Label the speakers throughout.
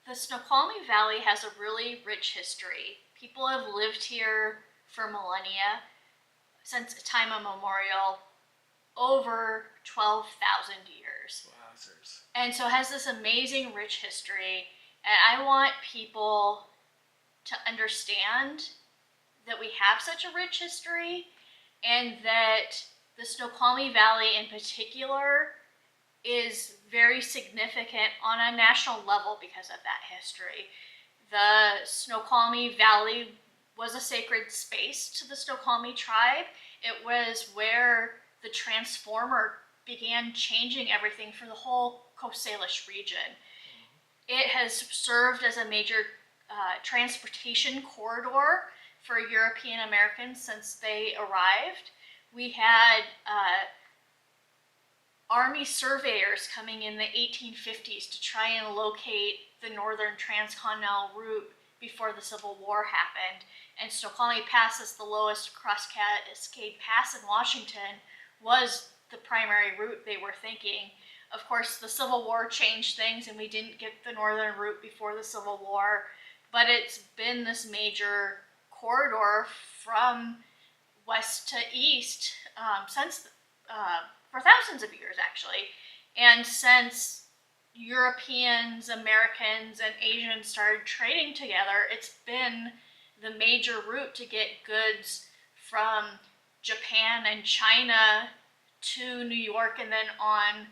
Speaker 1: The Snoqualmie Valley has a really rich history. People have lived here for millennia, since time immemorial, over 12,000 years.
Speaker 2: Wowzers.
Speaker 1: And so it has this amazing rich history, and I want people to understand that we have such a rich history, and that the Snoqualmie Valley in particular is very significant on a national level because of that history. The Snoqualmie Valley was a sacred space to the Snoqualmie Tribe. It was where the transformer began changing everything for the whole Coast Salish region. It has served as a major transportation corridor for European Americans since they arrived. We had Army surveyors coming in the 1850s to try and locate the northern transcontinental route before the Civil War happened. And Snoqualmie Pass, as the lowest cross-cascade pass in Washington, was the primary route they were thinking. Of course, the Civil War changed things and we didn't get the northern route before the Civil War, but it's been this major corridor from west to east since for thousands of years, actually. And since Europeans, Americans, and Asians started trading together, it's been the major route to get goods from Japan and China to New York and then on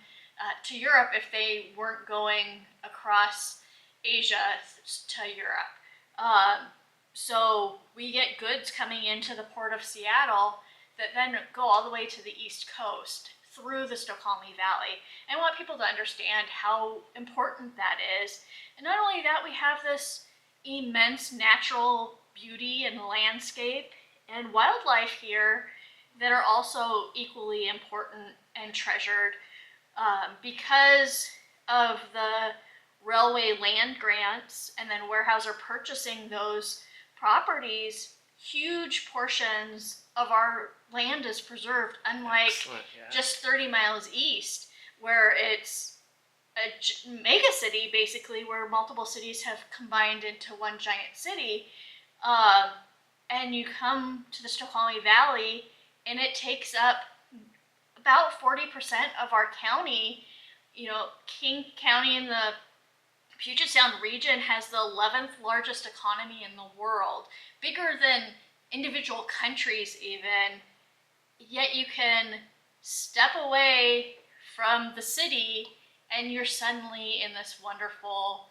Speaker 1: to Europe if they weren't going across Asia to Europe. So we get goods coming into the port of Seattle that then go all the way to the East Coast through the Snoqualmie Valley. I want people to understand how important that is. And not only that, we have this immense natural beauty and landscape and wildlife here that are also equally important and treasured. Because of the railway land grants and then Weyerhaeuser purchasing those properties, huge portions of our land is preserved, unlike just 30 miles east, where it's a mega city, basically, where multiple cities have combined into one giant city. And you come to the Snoqualmie Valley, and it takes up about 40% of our county. You know, King County in the Puget Sound region has the 11th largest economy in the world, bigger than individual countries even, yet you can step away from the city and you're suddenly in this wonderful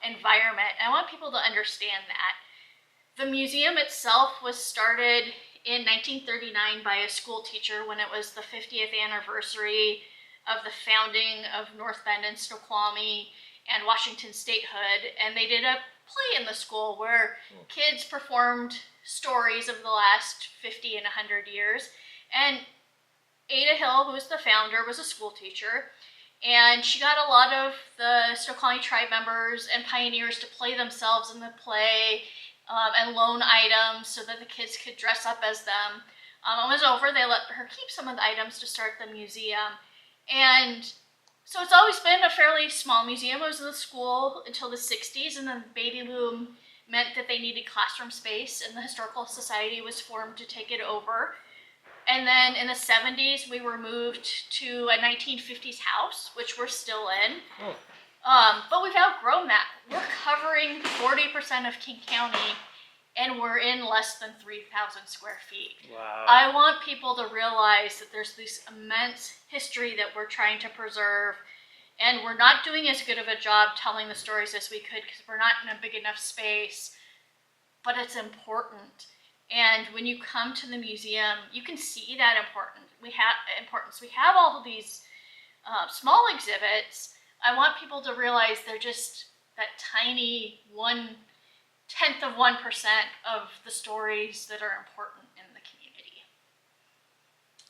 Speaker 1: environment. And I want people to understand that. The museum itself was started in 1939 by a school teacher when it was the 50th anniversary of the founding of North Bend and Snoqualmie and Washington statehood, and they did a play in the school where kids performed stories of the last 50 and 100 years. And Ada Hill, who was the founder, was a school teacher, and she got a lot of the Snoqualmie Tribe members and pioneers to play themselves in the play and loan items so that the kids could dress up as them. When it was over, they let her keep some of the items to start the museum. And so it's always been a fairly small museum. It was in the school until the 60s, and then the baby boom meant that they needed classroom space, and the Historical Society was formed to take it over. And then in the 70s, we were moved to a 1950s house, which we're still in. But we've outgrown that. We're covering 40% of King County, and we're in less than 3,000 square feet.
Speaker 2: Wow.
Speaker 1: I want people to realize that there's this immense history that we're trying to preserve, and we're not doing as good of a job telling the stories as we could because we're not in a big enough space, but it's important. And when you come to the museum, you can see that importance. We have all of these small exhibits. I want people to realize they're just that tiny 1/10 of 1% of the stories that are important.